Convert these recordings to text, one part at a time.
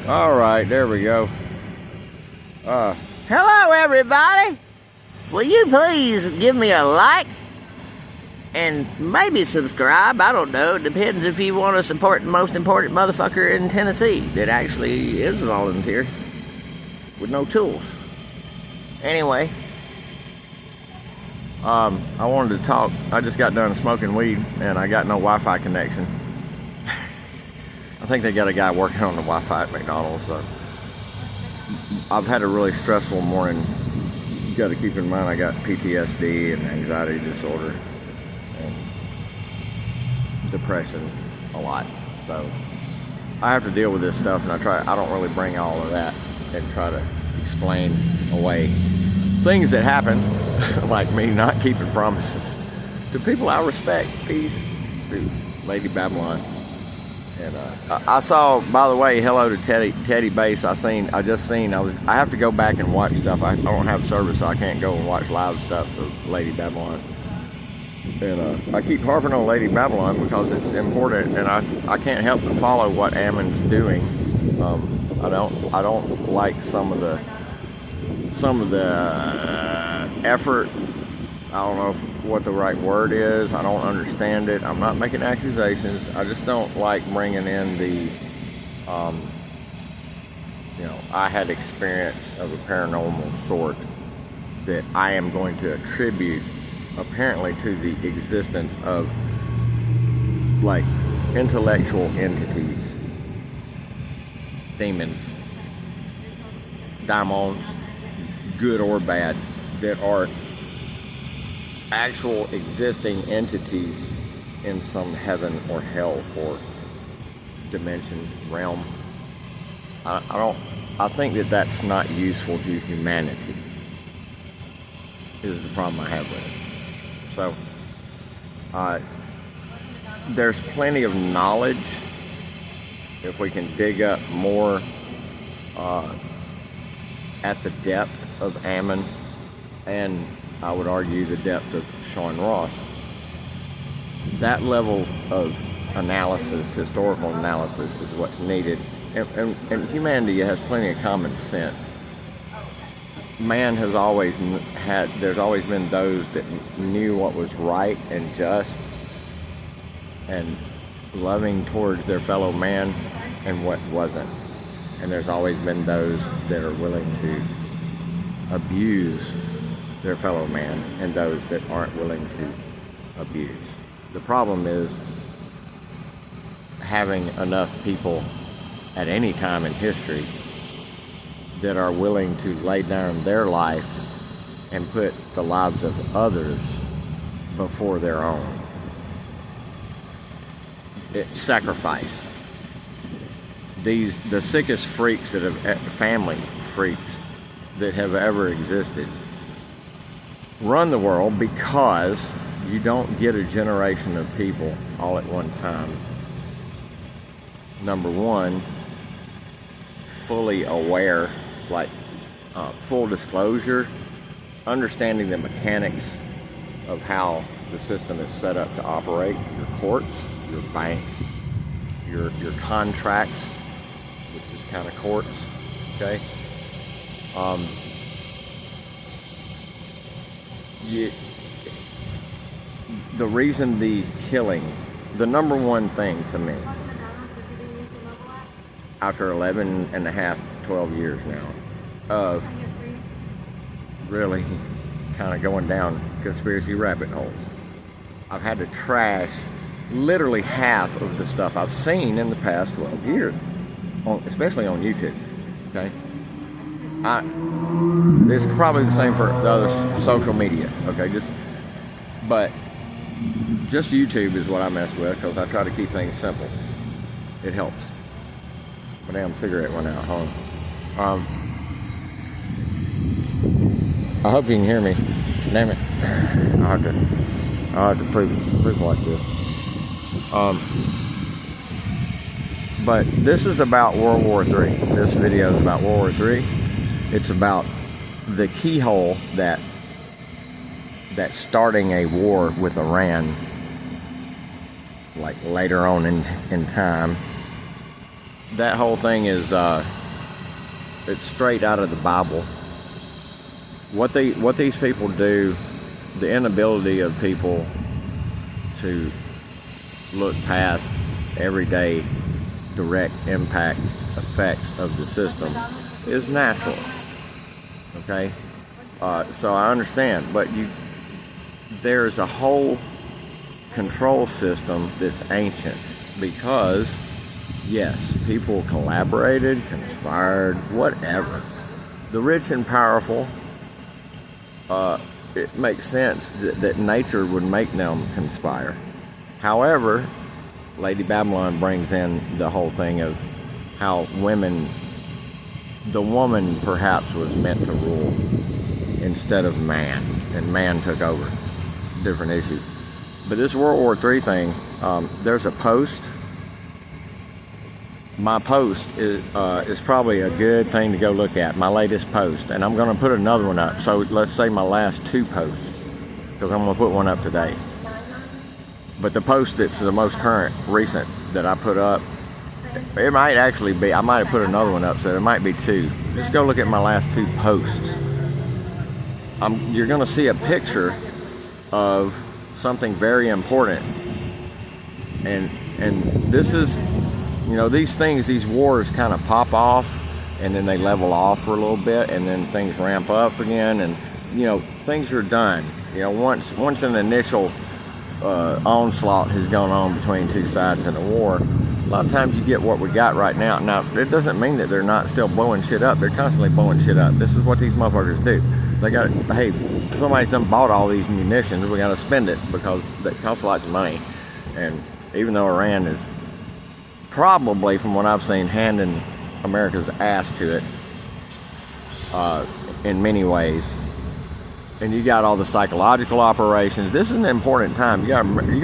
All right, there we go. Hello, everybody. Will you please give me a like and maybe subscribe? I don't know. It depends if you want to support the most important motherfucker in Tennessee that actually is a volunteer with no tools. Anyway, I wanted to talk. I just got done smoking weed and I got no Wi-Fi connection. I think they got a guy working on the Wi-Fi at McDonald's, so I've had a really stressful morning. You got to keep in mind I got PTSD and anxiety disorder and depression a lot, so I have to deal with this stuff, and I don't really bring all of that and try to explain away things that happen, like me not keeping promises to people I respect. Peace to Lady Babylon. And I saw, by the way, hello to Teddy Bass. I have to go back and watch stuff. I don't have service, so I can't go and watch live stuff of Lady Babylon. And I keep harping on Lady Babylon because it's important, and I can't help but follow what Ammon's doing. I don't like some of the effort. I don't know what the right word is. I don't understand it. I'm not making accusations. I just don't like bringing in the, I had experience of a paranormal sort that I am going to attribute apparently to the existence of like intellectual entities, demons, daimons, good or bad, that are actual existing entities in some heaven or hell or dimension, realm. I think that that's not useful to humanity, is the problem I have with it. So there's plenty of knowledge if we can dig up more at the depth of Ammon, and I would argue the depth of Sean Ross. That level of analysis, historical analysis, is what's needed. And humanity has plenty of common sense. Man has always there's always been those that knew what was right and just and loving towards their fellow man and what wasn't. And there's always been those that are willing to abuse their fellow man and those that aren't willing to abuse. The problem is having enough people at any time in history that are willing to lay down their life and put the lives of others before their own. Sacrifice. The sickest freaks that have, family freaks that have ever existed, run the world because you don't get a generation of people all at one time. Number one, fully aware, like full disclosure, understanding the mechanics of how the system is set up to operate, your courts, your banks, your contracts, which is kind of courts, okay? The reason the killing, the number one thing to me, after 11 and a half, 12 years now, of really kind of going down conspiracy rabbit holes, I've had to trash literally half of the stuff I've seen in the past 12 years, especially on YouTube, okay? It's probably the same for the other social media, okay? But just YouTube is what I mess with because I try to keep things simple. It helps. My damn cigarette went out, huh? I hope you can hear me. Damn it. I'll have to prove like this. But this is about World War III. This video is about World War III. It's about the keyhole that starting a war with Iran, like later on in time, that whole thing is it's straight out of the Bible. What these people do, the inability of people to look past everyday direct impact effects of the system is natural. Okay, so I understand, but there's a whole control system that's ancient because, yes, people collaborated, conspired, whatever. The rich and powerful, it makes sense that nature would make them conspire. However, Lady Babylon brings in the whole thing of how the woman perhaps was meant to rule instead of man, and man took over. Different issue. But this World War III thing, there's a post. My post is probably a good thing to go look at, my latest post, and I'm going to put another one up. So let's say my last 2 posts, because I'm going to put one up today. But the post that's the most current, recent, that I put up, it might actually be, I might have put another one up, so it might be 2. Just go look at my last 2 posts. You're going to see a picture of something very important. And this is, these things, these wars kind of pop off, and then they level off for a little bit, and then things ramp up again, and, things are done. Once an initial onslaught has gone on between 2 sides in a war, a lot of times you get what we got right now. Now, it doesn't mean that they're not still blowing shit up. They're constantly blowing shit up. This is what these motherfuckers do. They got, hey, somebody's done bought all these munitions. We got to spend it because it costs lots of money. And even though Iran is probably, from what I've seen, handing America's ass to it in many ways. And you got all the psychological operations. This is an important time. You got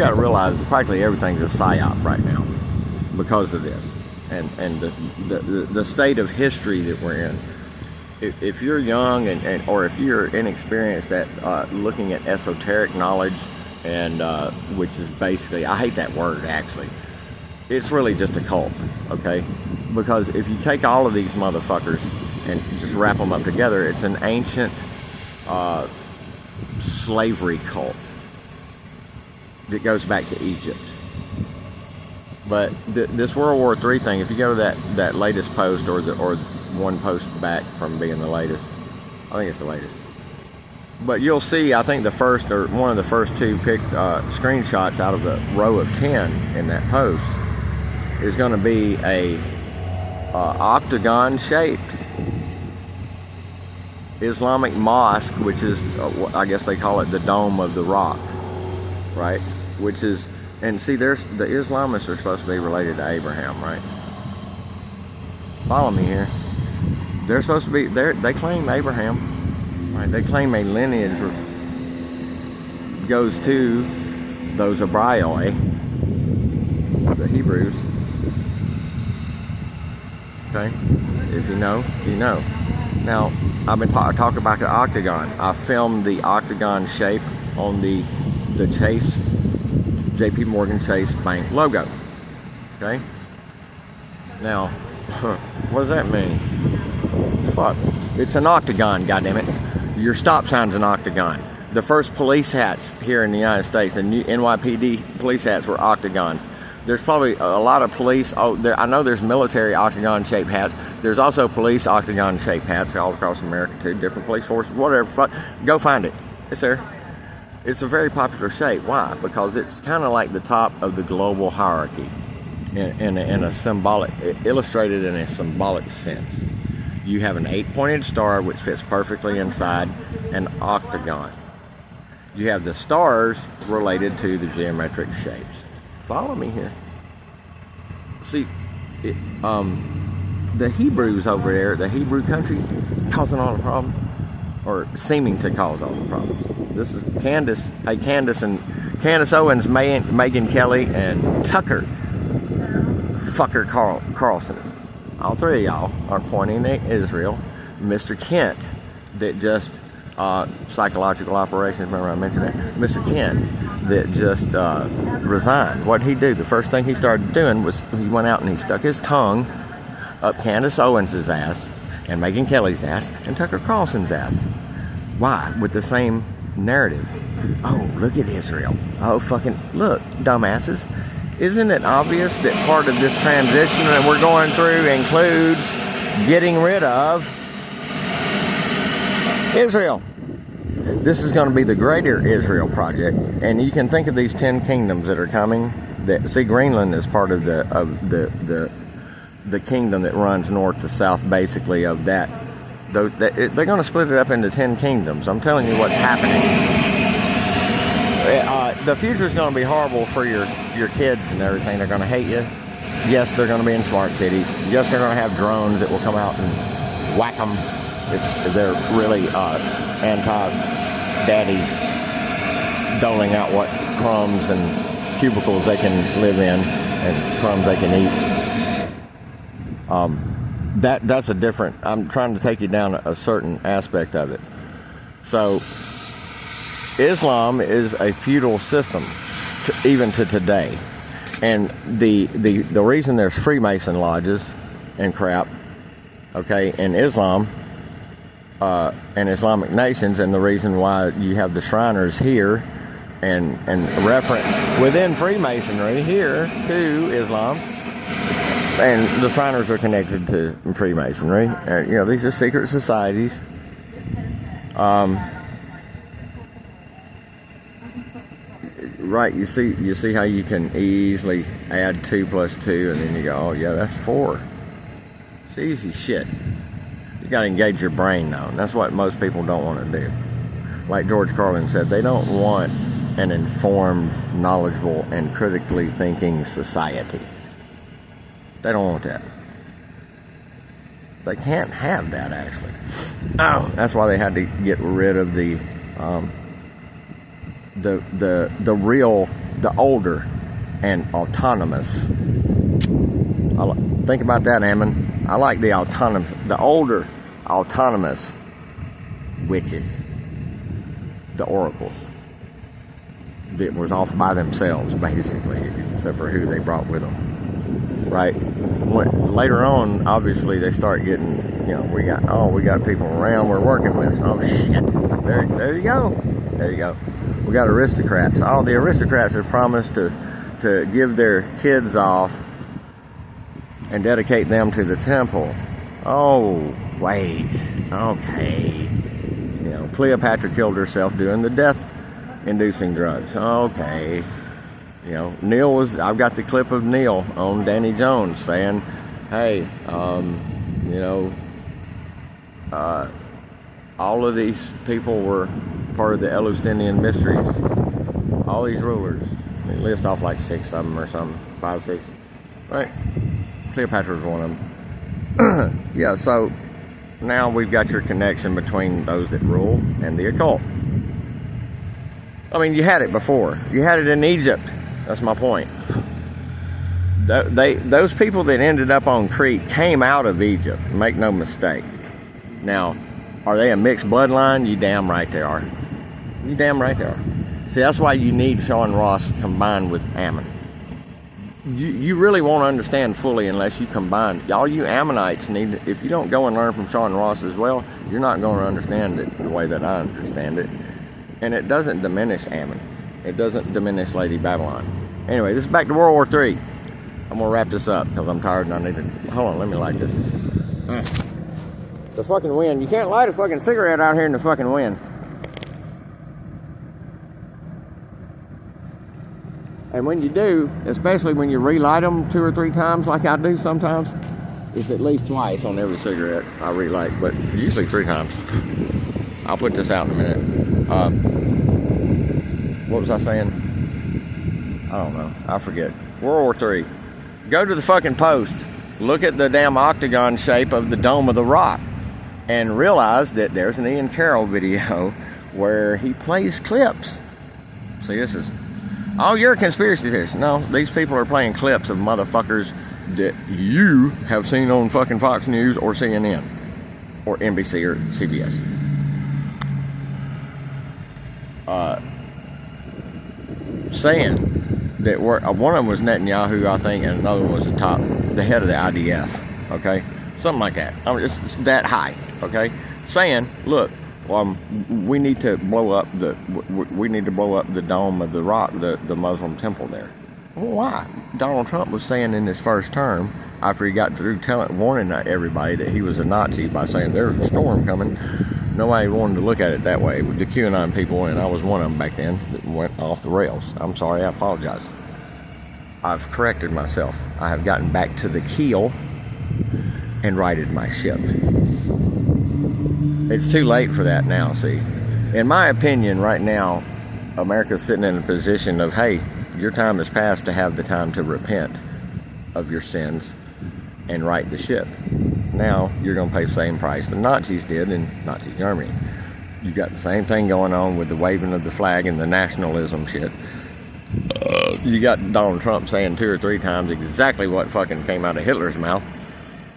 to realize that practically everything's a psyop right now because of this, and the state of history that we're in. If you're young or if you're inexperienced at looking at esoteric knowledge, and which is basically, I hate that word actually. It's really just a cult, okay? Because if you take all of these motherfuckers and just wrap them up together, it's an ancient slavery cult that goes back to Egypt. But this World War III thing, if you go to that latest post or one post back from being the latest, I think it's the latest. But you'll see, I think one of the first 2 picked screenshots out of the row of 10 in that post is going to be a octagon-shaped Islamic mosque, which is, I guess they call it the Dome of the Rock, right? Which is, and see, the Islamists are supposed to be related to Abraham, right? Follow me here. They're supposed to be, they claim Abraham, right? They claim a lineage goes to those Hebraioi, the Hebrews. Okay, if you know, you know. Now, I've been talking about the octagon. I filmed the octagon shape on the Chase, JP Morgan Chase Bank logo. Okay. Now, what does that mean? Fuck. It's an octagon, goddammit. Your stop sign's an octagon. The first police hats here in the United States, the new NYPD police hats, were octagons. There's probably a lot of police. I know there's military octagon-shaped hats. There's also police octagon-shaped hats all across America too. Different police forces, whatever. Go find it. It's there. It's a very popular shape. Why? Because it's kind of like the top of the global hierarchy, in a symbolic, illustrated in a symbolic sense. You have an 8-pointed star which fits perfectly inside an octagon. You have the stars related to the geometric shapes. Follow me here. See, the Hebrews over there, the Hebrew country, causing all the problems, or seeming to cause all the problems. This is Candace. Hey, Candace Owens, Megyn Kelly, and Tucker fucker Carlson. All 3 of y'all are pointing at Israel. Mr. Kent, that just psychological operations. Remember I mentioned that? Mr. Kent, that just resigned. What did he do? The first thing he started doing was he went out and he stuck his tongue up Candace Owens' ass, and Megyn Kelly's ass, and Tucker Carlson's ass. Why? With the same narrative. Oh, look at Israel. Oh, fucking, look, dumbasses. Isn't it obvious that part of this transition that we're going through includes getting rid of Israel? This is going to be the greater Israel project, and you can think of these 10 kingdoms that are coming. See, Greenland is part of the kingdom that runs north to south, basically, of that. They're going to split it up into 10 kingdoms. I'm telling you what's happening. The future is going to be horrible for your kids and everything. They're going to hate you. Yes, they're going to be in smart cities. Yes, they're going to have drones that will come out and whack them if they're really anti-daddy, doling out what crumbs and cubicles they can live in and crumbs they can eat. That's a different. I'm trying to take you down a certain aspect of it. So Islam is a feudal system, even to today, and the reason there's Freemason lodges and crap, okay, in Islam and Islamic nations, and the reason why you have the Shriners here and reference within Freemasonry here to Islam, and the Shriners are connected to Freemasonry. You know, these are secret societies. Right, you see how you can easily add 2 plus 2, and then you go, oh yeah, that's 4. It's easy shit. You got to engage your brain though, and that's what most people don't want to do. Like George Carlin said, they don't want an informed, knowledgeable, and critically thinking society. They don't want that. They can't have that, actually. Oh, that's why they had to get rid of the older and autonomous. Think about that, Ammon. I like the older autonomous witches, the oracles that was off by themselves, basically, except for who they brought with them. Right? Later on, obviously, they start getting, you know, we got people around we're working with. Oh shit! There you go. There you go. We got aristocrats. All the aristocrats have promised to give their kids off and dedicate them to the temple. Oh, wait. Okay. You know, Cleopatra killed herself doing the death-inducing drugs. Okay. You know, I've got the clip of Neil on Danny Jones saying, hey, you know, all of these people were part of the Eleusinian mysteries. All these rulers. They list off like 6 of them or something. 5, 6. Right? Cleopatra was one of them. Yeah, so now we've got your connection between those that rule and the occult. I mean, you had it before. You had it in Egypt. That's my point. Those people that ended up on Crete came out of Egypt. Make no mistake. Now, are they a mixed bloodline? You damn right they are. You damn right they are. See, that's why you need Sean Ross combined with Ammon. You really won't understand fully unless you combine. All you Ammonites need, if you don't go and learn from Sean Ross as well, you're not going to understand it the way that I understand it. And it doesn't diminish Ammon. It doesn't diminish Lady Babylon. Anyway, this is back to World War III. I'm going to wrap this up because I'm tired and I need to... Hold on, let me light this. The fucking wind. You can't light a fucking cigarette out here in the fucking wind. And when you do, especially when you relight them 2 or 3 times like I do sometimes, it's at least twice on every cigarette I relight, but usually 3 times. I'll put this out in a minute. What was I saying? I don't know. I forget. World War III. Go to the fucking Post. Look at the damn octagon shape of the Dome of the Rock and realize that there's an Ian Carroll video where he plays clips. See, this is... Oh, you're a conspiracy theorist. No, these people are playing clips of motherfuckers that you have seen on fucking Fox News or CNN or NBC or CBS. Saying that one of them was Netanyahu, I think, and another one was the head of the IDF. okay? Something like that. I mean, it's that high, okay? Saying, look, we need to blow up the dome of the rock, the Muslim temple there. Well, why? Donald Trump was saying in his first term, after he got through warning everybody that he was a Nazi by saying there's a storm coming, nobody wanted to look at it that way. The QAnon people, and I was one of them back then, that went off the rails. I'm sorry, I apologize. I've corrected myself. I have gotten back to the keel and righted my ship. It's too late for that now, see. In my opinion, right now, America's sitting in a position of, hey, your time has passed to have the time to repent of your sins and right the ship. Now, you're going to pay the same price the Nazis did in Nazi Germany. You got the same thing going on with the waving of the flag and the nationalism shit. You got Donald Trump saying 2 or 3 times exactly what fucking came out of Hitler's mouth.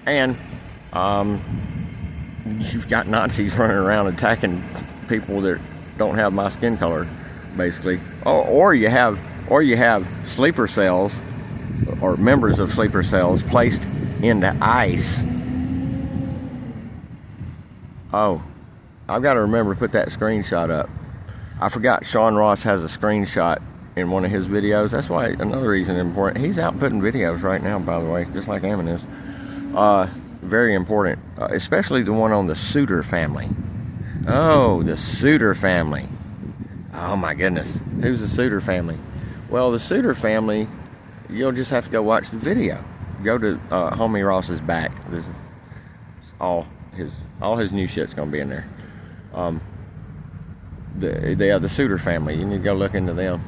And, you've got Nazis running around attacking people that don't have my skin color, basically. Or you have sleeper cells, or members of sleeper cells, placed into ice. Oh, I've got to remember to put that screenshot up. I forgot Sean Ross has a screenshot in one of his videos. That's why, another reason important. He's out putting videos right now, by the way, just like Ammon is. Very important, especially the one on the Suter family. Oh, the Suter family. Oh my goodness, who's the Suter family? Well, the Suter family, you'll just have to go watch the video. Go to Homie Ross's back. This is all his new shit's gonna be in there. The Suter family. You need to go look into them.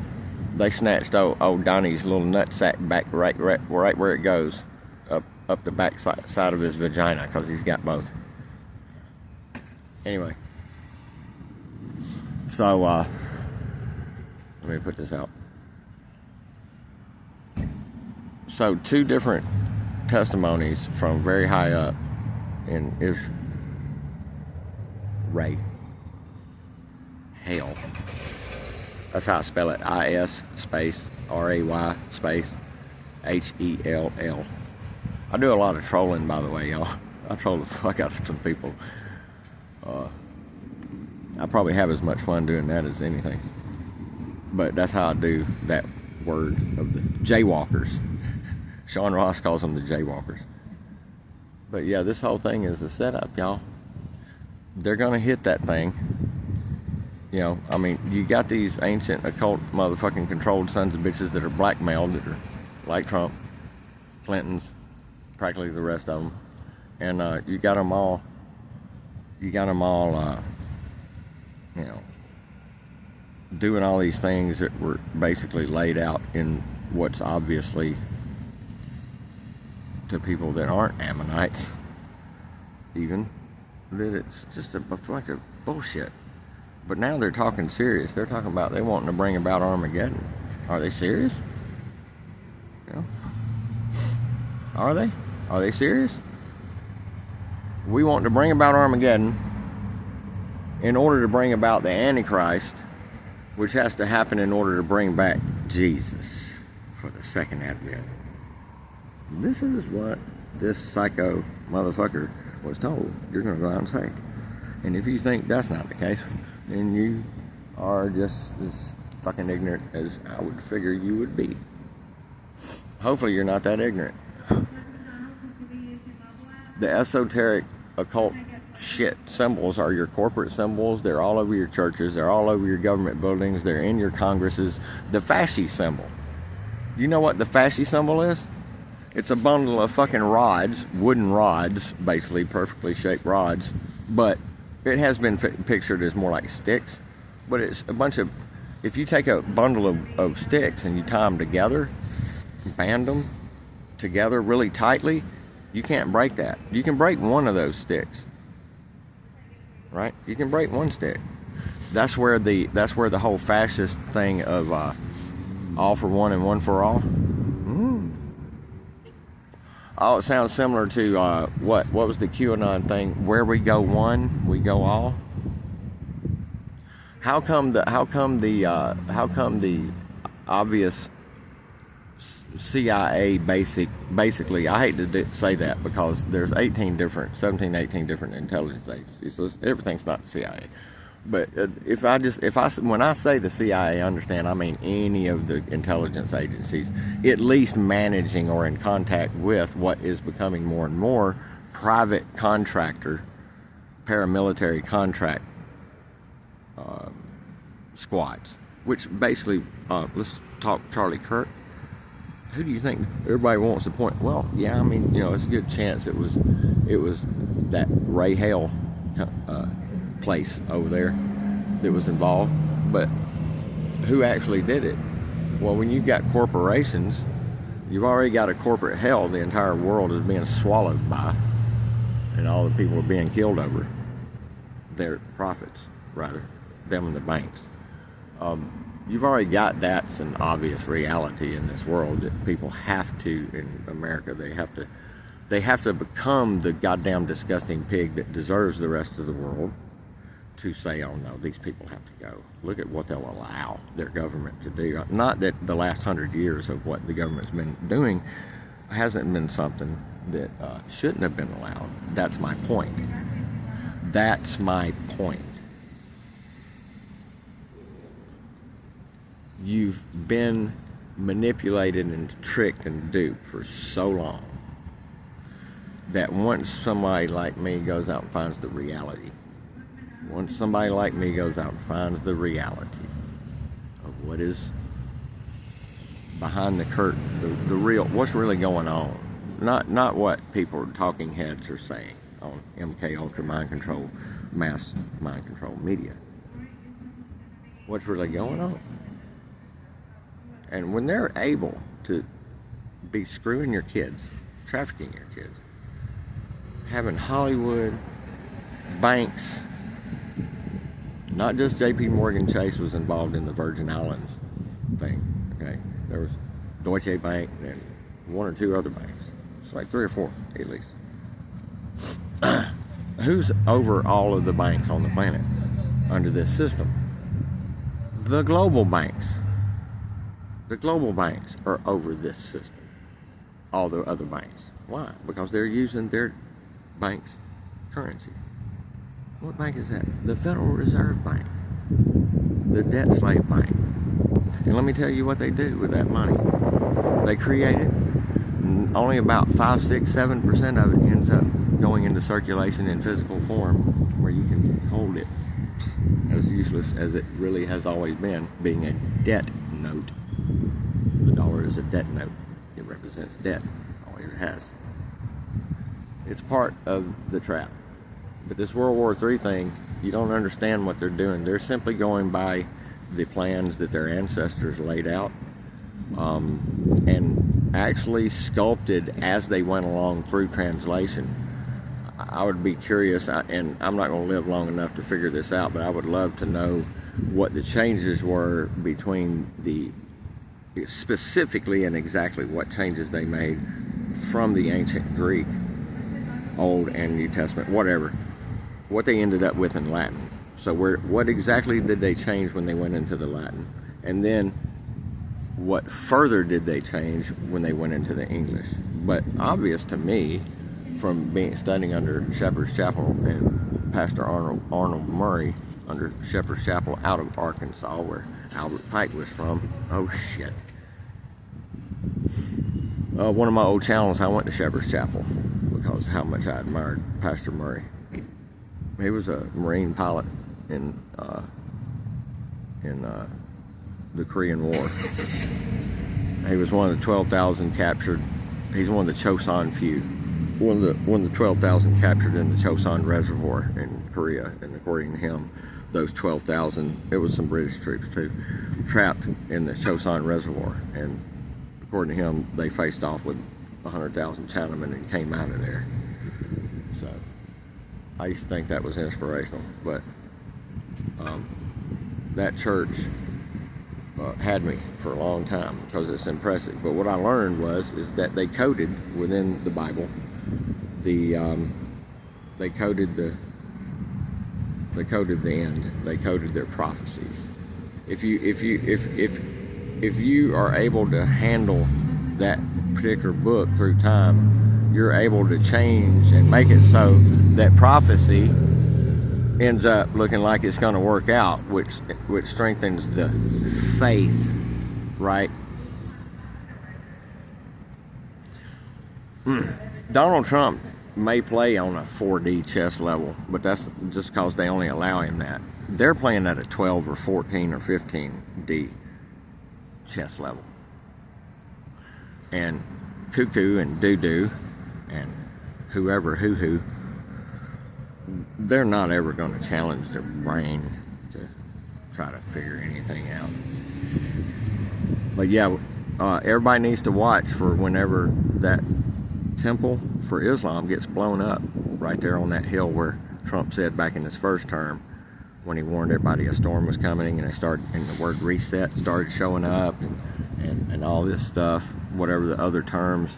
They snatched old Donnie's little nutsack back right where it goes, up the back side of his vagina, because he's got both. Anyway, so let me put this out. So 2 different testimonies from very high up in Israel. Hell. That's how I spell it. I-S space R-A-Y space H-E-L-L. I do a lot of trolling, by the way, y'all. I troll the fuck out of some people. I probably have as much fun doing that as anything. But that's how I do that word of the jaywalkers. Sean Ross calls them the jaywalkers. But yeah, this whole thing is a setup, y'all. They're gonna hit that thing. You know, I mean, you got these ancient occult motherfucking controlled sons of bitches that are blackmailed, that are like Trump, Clintons, practically the rest of them. And you got them all, you know, doing all these things that were basically laid out in what's obviously, to people that aren't Ammonites even, that it's just a bunch of bullshit. But now they're talking serious. They're talking about they wanting to bring about Armageddon. Are they serious? You know? Are they? Are they serious? We want to bring about Armageddon in order to bring about the Antichrist, which has to happen in order to bring back Jesus for the second advent. This is what this psycho motherfucker was told. You're going to go out and say. And if you think that's not the case, then you are just as fucking ignorant as I would figure you would be. Hopefully you're not that ignorant. The esoteric occult shit symbols are your corporate symbols. They're all over your churches. They're all over your government buildings. They're in your congresses. The fasci symbol. You know what the fasci symbol is? It's a bundle of fucking rods, wooden rods, basically perfectly shaped rods, but it has been pictured as more like sticks. But it's a bunch of, if you take a bundle of sticks and you tie them together, band them together really tightly, you can't break that. You can break one of those sticks, right? You can break one stick. That's where the whole fascist thing of all for one and one for all. Oh, it sounds similar to what was the QAnon thing? Where we go one, we go all. How come the obvious CIA basically, I hate to say that because there's 18 different intelligence agencies. So everything's not the CIA. But when I say the CIA, understand, I mean any of the intelligence agencies, at least managing or in contact with what is becoming more and more private contractor, paramilitary contract squads. Which basically, let's talk Charlie Kirk. Who do you think everybody wants to point? Well, yeah, I mean, it's a good chance it was that Ray Hale place over there that was involved. But who actually did it? Well, when you've got corporations, you've already got a corporate hell the entire world is being swallowed by, and all the people are being killed over their profits, rather, them and the banks. You've already got that's an obvious reality in this world that people have to, in America, they have to become the goddamn disgusting pig that deserves the rest of the world to say, oh no, these people have to go. Look at what they'll allow their government to do. Not that the last 100 years of what the government's been doing hasn't been something that shouldn't have been allowed. That's my point. That's my point. You've been manipulated and tricked and duped for so long that once somebody like me goes out and finds the reality, once somebody like me goes out and finds the reality of what is behind the curtain, the real, what's really going on, not what people, talking heads, are saying on MK Ultra mind control, mass mind control media. What's really going on? And when they're able to be screwing your kids, trafficking your kids, having Hollywood, banks, not just J.P. Morgan Chase was involved in the Virgin Islands thing, okay? There was Deutsche Bank and one or two other banks. It's like 3 or 4 at least. Who's over all of the banks on the planet under this system? The global banks. The global banks are over this system. All the other banks. Why? Because they're using their bank's currency. What bank is that? The Federal Reserve Bank. The debt slave bank. And let me tell you what they do with that money. They create it. Only about 5, 6, 7% of it ends up going into circulation in physical form where you can hold it. As useless as it really has always been, being a debt note. The dollar is a debt note. It represents debt. All it has. It's part of the trap. But this World War III thing, you don't understand what they're doing. They're simply going by the plans that their ancestors laid out and actually sculpted as they went along through translation. I would be curious, and I'm not going to live long enough to figure this out, but I would love to know what the changes were between specifically and exactly what changes they made from the ancient Greek, Old and New Testament, whatever, what they ended up with in Latin. So what exactly did they change when they went into the Latin? And then what further did they change when they went into the English? But obvious to me, from studying under Shepherd's Chapel and Pastor Arnold Murray under Shepherd's Chapel out of Arkansas, where Albert Pike was from. Oh shit. One of my old channels, I went to Shepherd's Chapel because of how much I admired Pastor Murray. He was a Marine pilot in the Korean War. He was one of the 12,000 captured. He's one of the Chosun few. One of the 12,000 captured in the Chosun Reservoir in Korea. And according to him, those 12,000, it was some British troops too, trapped in the Chosun Reservoir. And according to him, they faced off with 100,000 Chinamen and came out of there. So I used to think that was inspirational, but that church had me for a long time because it's impressive. But what I learned is that they coded within the Bible. They coded the end. They coded their prophecies. If you are able to handle that particular book through time, you're able to change and make it so that prophecy ends up looking like it's going to work out, which strengthens the faith, right? Donald Trump may play on a 4D chess level, but that's just because they only allow him that. They're playing at a 12 or 14 or 15D chess level. And Cuckoo and Doo-Doo and whoever hoo-hoo, they're not ever going to challenge their brain to try to figure anything out. But yeah, everybody needs to watch for whenever that temple for Islam gets blown up right there on that hill where Trump said back in his first term, when he warned everybody a storm was coming, and the word reset started showing up, and all this stuff, whatever the other terms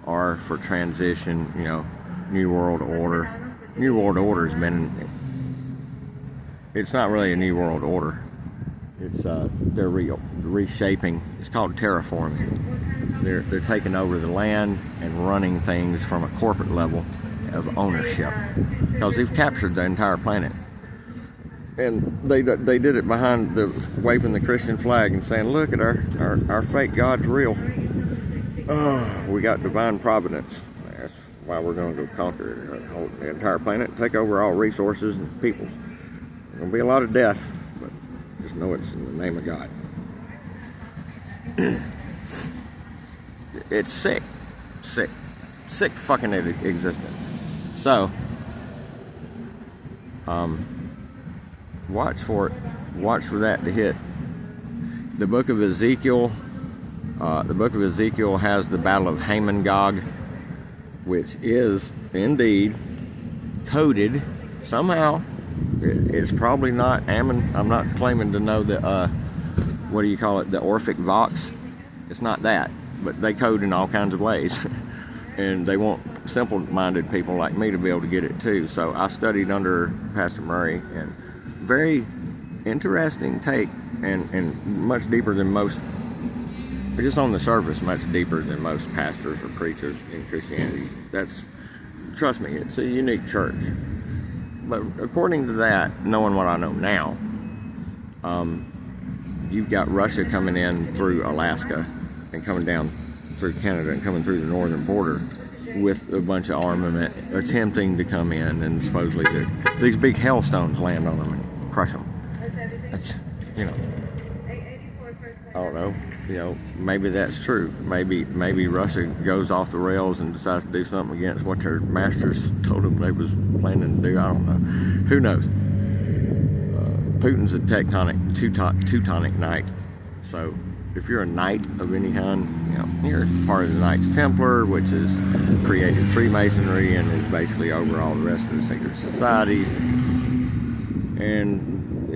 are for transition, you know, New World Order. New World Order has been, it's not really a New World Order. It's they're reshaping. It's called terraforming. They're taking over the land and running things from a corporate level of ownership, because they've captured the entire planet. And they did it behind the waving the Christian flag and saying, look at our fake God's real. Oh, we got divine providence. That's why we're going to go conquer the entire planet, take over all resources and peoples. There's going to be a lot of death, but just know it's in the name of God. It's sick fucking existence. So, watch for it. Watch for that to hit. The book of Ezekiel has the Battle of Hamon-Gog, which is indeed coded somehow. It's probably not Ammon. I'm not claiming to know the what do you call it, the Orphic Vox. It's not that, but they code in all kinds of ways. And they want simple-minded people like me to be able to get it too. So I studied under Pastor Murray, and very interesting take, and much deeper than most, just on the surface, much deeper than most pastors or preachers in Christianity. Trust me, it's a unique church. But according to that, knowing what I know now, you've got Russia coming in through Alaska and coming down through Canada and coming through the northern border with a bunch of armament attempting to come in, and supposedly these big hailstones land on them and crush them. That's, you know, I don't know, you know, maybe that's true. Maybe Russia goes off the rails and decides to do something against what their masters told them they was planning to do. I don't know. Who knows? Putin's a Teutonic knight. So if you're a knight of any kind, you know, you're part of the Knights Templar, which has created Freemasonry and is basically over all the rest of the secret societies. And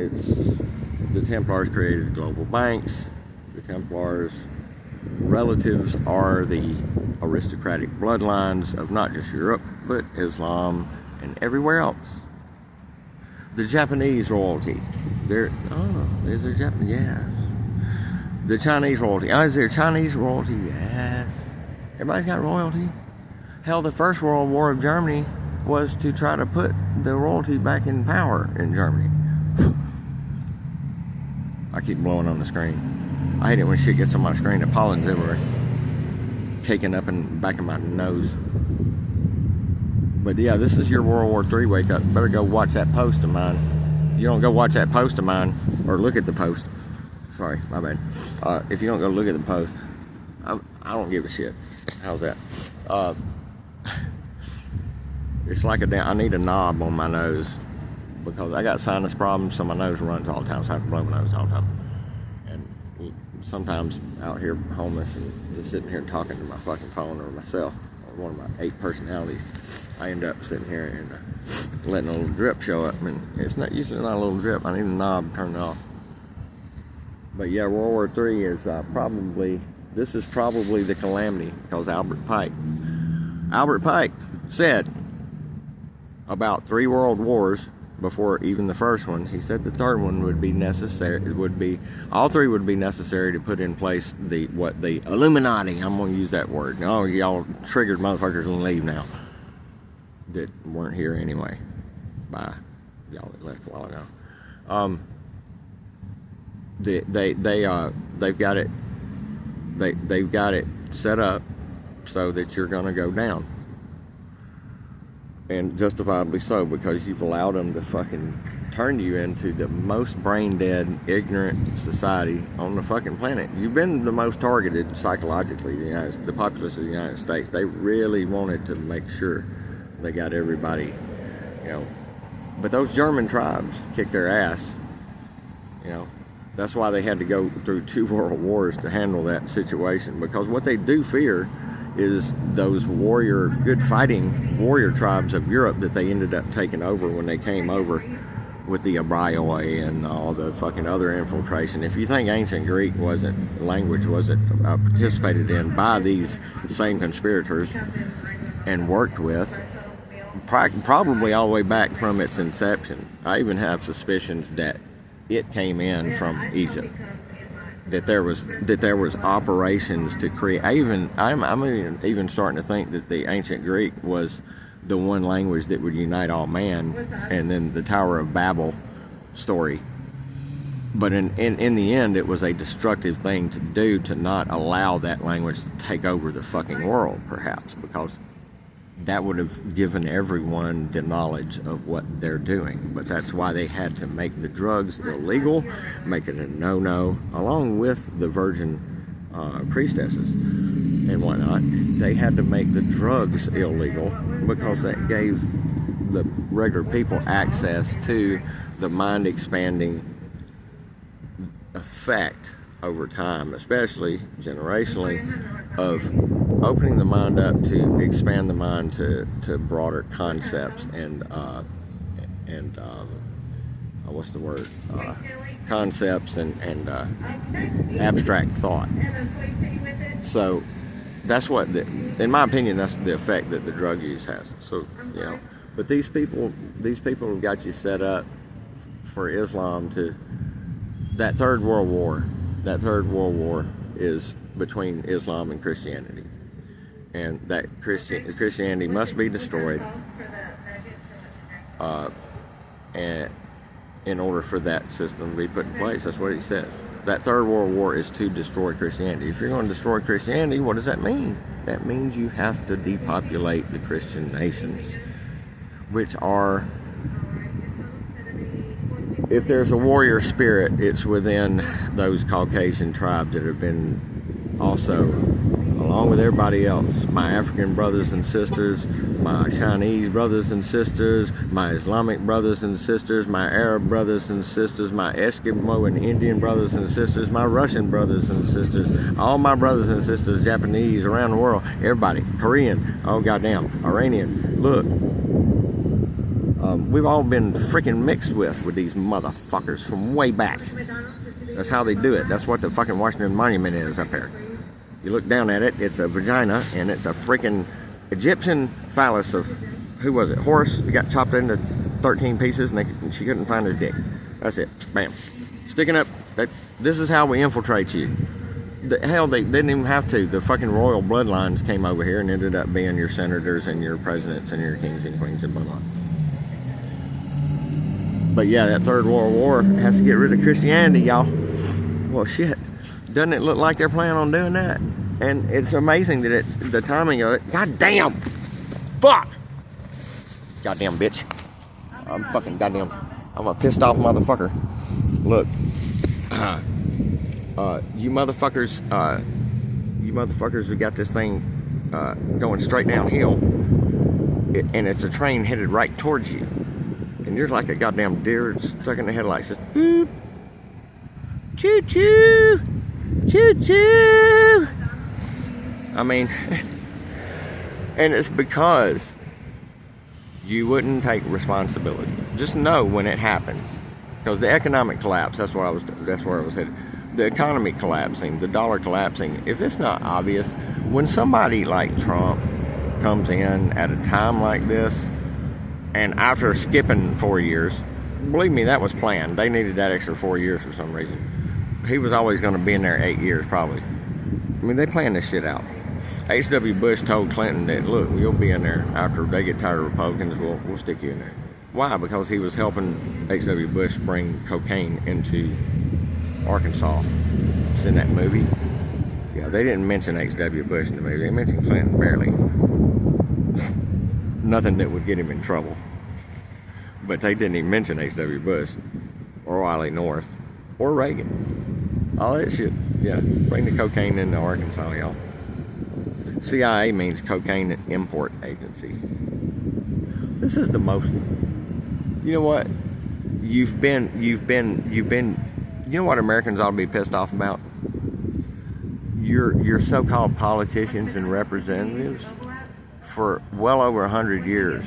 the Templars created the global banks. The Templars' relatives are the aristocratic bloodlines of not just Europe, but Islam and everywhere else. The Japanese royalty. Is there Japanese? Yes. The Chinese royalty. Oh, is there Chinese royalty? Yes. Everybody's got royalty. Hell, the First World War of Germany was to try to put the royalty back in power in Germany. I keep blowing on the screen. I hate it when shit gets on my screen. The pollen's everywhere. Caking up in the back of my nose. But yeah, this is your World War III wake up. Better go watch that post of mine. If you don't go watch that post of mine, or look at the post. Sorry, my bad. If you don't go look at the post, I don't give a shit. How's that? It's like I need a knob on my nose, because I got sinus problems, so my nose runs all the time, so I have to blow my nose all the time. And sometimes out here homeless and just sitting here talking to my fucking phone or myself, or one of my 8 personalities, I end up sitting here and letting a little drip show up. And it's not usually not a little drip. I need a knob to turn it off. But yeah, World War III is probably the calamity, because Albert Pike said about 3 world wars before even the first one. He said the third one would be necessary. It would be, all three would be necessary to put in place the Illuminati. I'm gonna use that word. Oh, y'all triggered motherfuckers and leave now that weren't here anyway. By y'all that left a while ago. They've got it. They've got it set up so that you're gonna go down. And justifiably so, because you've allowed them to fucking turn you into the most brain dead, ignorant society on the fucking planet. You've been the most targeted psychologically, the populace of the United States. They really wanted to make sure they got everybody, you know. But those German tribes kicked their ass, you know. That's why they had to go through 2 world wars to handle that situation, because what they do fear is those good fighting warrior tribes of Europe that they ended up taking over when they came over with the Abraioi and all the fucking other infiltration. If you think ancient Greek language wasn't participated in by these same conspirators and worked with, probably all the way back from its inception. I even have suspicions that it came in from Egypt. That there was operations to create. I'm even starting to think that the ancient Greek was the one language that would unite all man, and then the Tower of Babel story. But in the end, it was a destructive thing to do, to not allow that language to take over the fucking world, perhaps, because that would have given everyone the knowledge of what they're doing. But that's why they had to make the drugs illegal, make it a no-no, along with the virgin priestesses and whatnot. They had to make the drugs illegal because that gave the regular people access to the mind-expanding effect over time, especially generationally, of opening the mind up to expand the mind to broader concepts and what's the word? Concepts and abstract thought. So that's what, in my opinion, that's the effect that the drug use has. So, you know, but these people have got you set up for Islam to, that third world war is between Islam and Christianity. And that Christianity must be destroyed and in order for that system to be put in place. That's what he says. That third world war is to destroy Christianity. If you're going to destroy Christianity, what does that mean? That means you have to depopulate the Christian nations, which are, if there's a warrior spirit, it's within those Caucasian tribes that have been also, along with everybody else, my African brothers and sisters, my Chinese brothers and sisters, my Islamic brothers and sisters, my Arab brothers and sisters, my Eskimo and Indian brothers and sisters, my Russian brothers and sisters, all my brothers and sisters, Japanese around the world, everybody, Korean, oh goddamn, Iranian, look. We've all been freaking mixed with these motherfuckers from way back. That's how they do it. That's what the fucking Washington Monument is up there. You look down at it, it's a vagina, and it's a freaking Egyptian phallus of, who was it, Horus? He got chopped into 13 pieces, and she couldn't find his dick. That's it. Bam. Sticking up. This is how we infiltrate you. Hell, they didn't even have to. The fucking royal bloodlines came over here and ended up being your senators and your presidents and your kings and queens and blah, blah. But yeah, that third world war has to get rid of Christianity, y'all. Well, shit. Doesn't it look like they're planning on doing that? And it's amazing that the timing of it. God damn. Fuck. Goddamn bitch. I'm fucking goddamn. I'm a pissed off motherfucker. Look. You motherfuckers who got this thing going straight downhill. And it's a train headed right towards you. And you're like a goddamn deer stuck in the headlights. Just boop. Choo choo. Choo choo. I mean, and it's because you wouldn't take responsibility. Just know when it happens, because the economic collapse. That's where I was headed. The economy collapsing, the dollar collapsing. If it's not obvious, when somebody like Trump comes in at a time like this, and after skipping 4 years, believe me, that was planned. They needed that extra 4 years for some reason. He was always going to be in there 8 years, probably. I mean, they planned this shit out. H.W. Bush told Clinton that, look, you'll be in there after they get tired of Republicans, we'll stick you in there. Why? Because he was helping H.W. Bush bring cocaine into Arkansas. It's in that movie. Yeah, they didn't mention H.W. Bush in the movie. They mentioned Clinton barely. Nothing that would get him in trouble. But they didn't even mention H.W. Bush or Wiley North or Reagan. All that shit. Yeah, bring the cocaine into Arkansas, y'all. CIA means Cocaine Import Agency. This is the most. You know what? You've been. You know what Americans ought to be pissed off about? Your so-called politicians and representatives for well over 100 years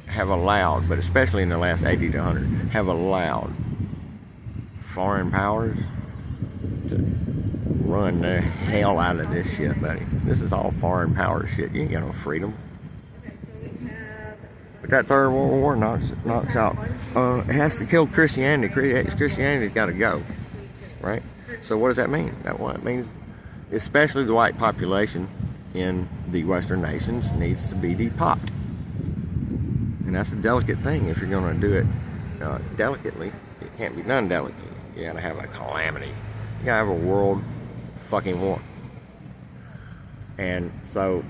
have allowed, but especially in the last 80 to 100, have allowed foreign powers to run the hell out of this shit, buddy. This is all foreign power shit. You ain't got no freedom. But that Third World War knocks out. It has to kill Christianity. Christianity's got to go, right? So what does that mean? It means, especially the white population in the Western nations, needs to be depopped. And that's a delicate thing. If you're going to do it delicately, it can't be done delicately. You got to have a calamity. You got to have a world fucking war. And so,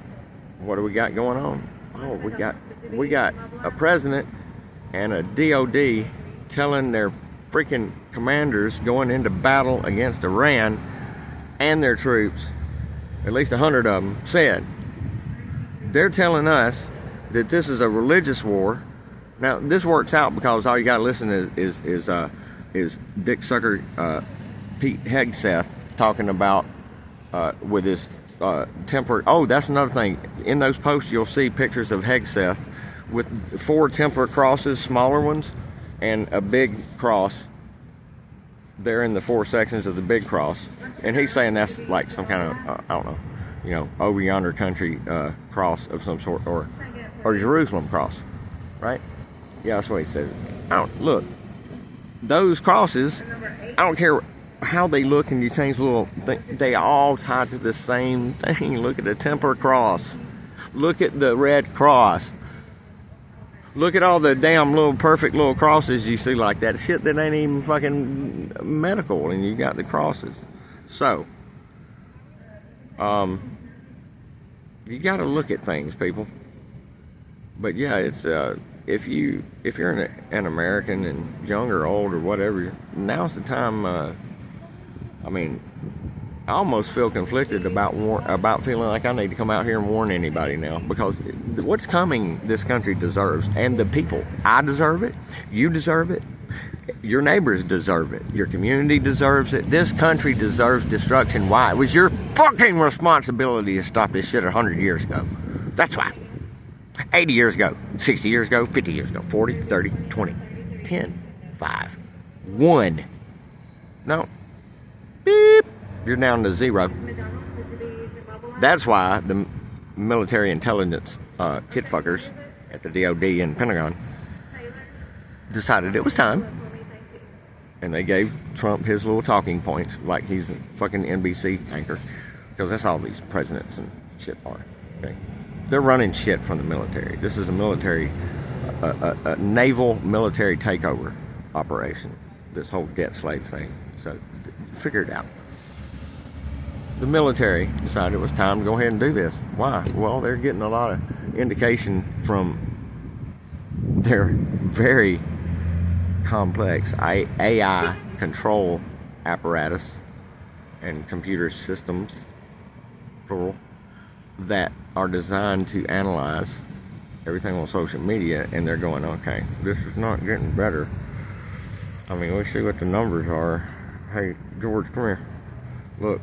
what do we got going on? Oh, we got a president and a DOD telling their freaking commanders going into battle against Iran and their troops, at least 100 of them, said they're telling us that this is a religious war. Now this works out because all you got to listen is Dick Sucker Pete Hegseth talking about with his temper. Oh, that's another thing. In those posts you'll see pictures of Hegseth with 4 temper crosses, smaller ones, and a big cross. They're in the 4 sections of the big cross, and he's saying that's like some kind of I don't know, you know, over yonder country cross of some sort, or Jerusalem cross, right? Yeah, that's what he says. Look, those crosses, I don't care how they look, and you change the little thing, they all tie to the same thing. Look at the temper cross. Look at the red cross. Look at all the damn little perfect little crosses you see like that. Shit that ain't even fucking medical, and you got the crosses. So, you got to look at things, people. But yeah, it's if you're an American and young or old or whatever, now's the time. I mean, I almost feel conflicted about feeling like I need to come out here and warn anybody now, because what's coming, this country deserves, and the people. I deserve it. You deserve it. Your neighbors deserve it. Your community deserves it. This country deserves destruction. Why? It was your fucking responsibility to stop this shit 100 years ago. That's why. 80 years ago, 60 years ago, 50 years ago, 40, 30, 20, 10, 5, 1. No. Beep. You're down to 0. That's why the military intelligence kid fuckers at the DOD and Pentagon decided it was time. And they gave Trump his little talking points like he's a fucking NBC anchor. Because that's all these presidents and shit are. Okay? They're running shit from the military. This is a military, a naval military takeover operation. This whole debt slave thing. So figure it out. The military decided it was time to go ahead and do this. Why? Well, they're getting a lot of indication from their very complex AI control apparatus and computer systems, plural, that are designed to analyze everything on social media, and they're going, okay, this is not getting better. I mean, let's see what the numbers are. Hey, George, come here. Look.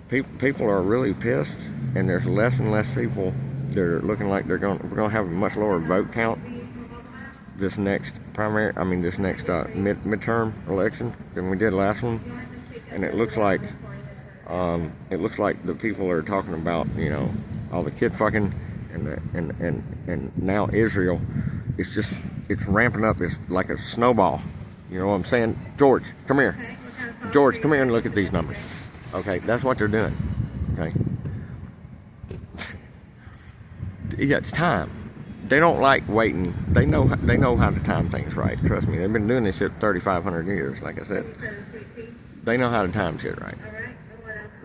People are really pissed, and there's less and less people that are looking like we're going to have a much lower vote count this next midterm election than we did last one. And it looks like the people are talking about, you know, all the kid fucking and now Israel it's ramping up. It's like a snowball. You know what I'm saying? George, come here. George, come here and look at these numbers. Okay, that's what they're doing. Okay. Yeah, it's time. They don't like waiting. They know how to time things right. Trust me. They've been doing this shit 3,500 years, like I said. They know how to time shit right.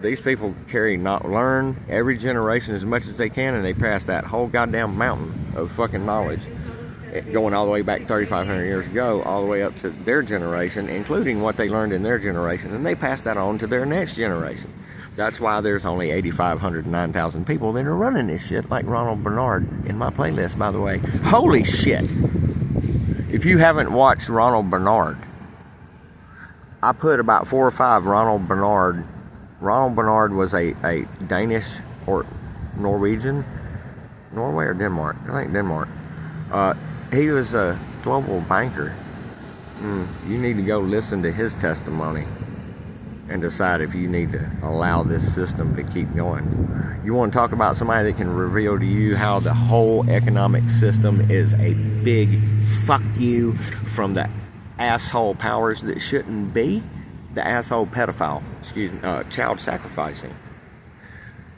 These people learn every generation as much as they can, and they pass that whole goddamn mountain of fucking knowledge, going all the way back 3,500 years ago, all the way up to their generation, including what they learned in their generation, and they pass that on to their next generation. That's why there's only 8,500 and 9,000 people that are running this shit, like Ronald Bernard in my playlist, by the way. Holy shit! If you haven't watched Ronald Bernard, I put about 4 or 5 Ronald Bernard. Ronald Bernard was a Danish or Norwegian, Norway or Denmark? I think Denmark. He was a global banker. You need to go listen to his testimony and decide if you need to allow this system to keep going. You want to talk about somebody that can reveal to you how the whole economic system is a big fuck you from the asshole powers that shouldn't be? The asshole pedophile, child sacrificing.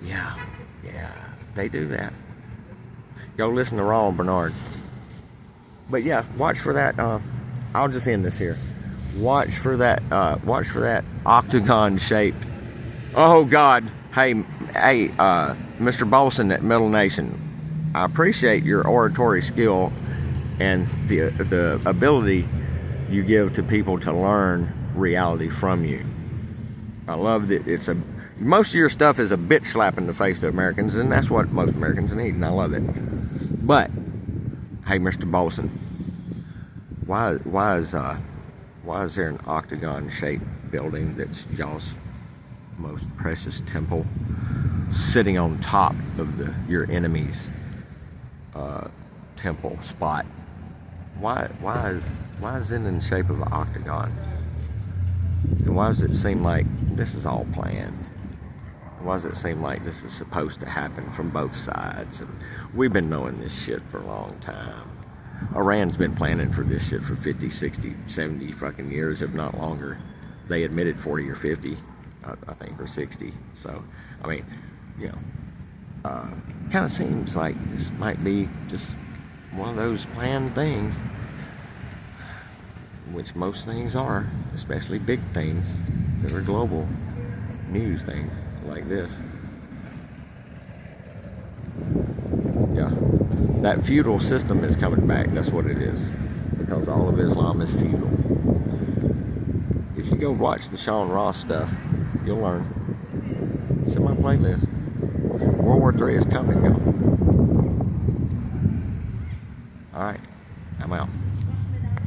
Yeah, they do that. Go listen to Ronald Bernard. But yeah, watch for that. I'll just end this here. Watch for that octagon shaped. Oh God, hey, Mr. Bolson at Middle Nation, I appreciate your oratory skill and the ability you give to people to learn reality from you. I love that most of your stuff is a bitch slap in the face to Americans, and that's what most Americans need, and I love it. But hey, Mr. Bolson, why is there an octagon-shaped building that's y'all's most precious temple sitting on top of your enemy's temple spot? Why is it in the shape of an octagon? And why does it seem like this is all planned? Why does it seem like this is supposed to happen from both sides? And we've been knowing this shit for a long time. Iran's been planning for this shit for 50, 60, 70 fucking years, if not longer. They admitted 40 or 50, I think, or 60. So, I mean, you know, kind of seems like this might be just one of those planned things, which most things are, especially big things that are global news things like this. Yeah, that feudal system is coming back. That's what it is, because all of Islam is feudal. If you go watch the Sean Ross stuff, you'll learn. It's in my playlist. World War III is coming, y'all. All right, I'm out.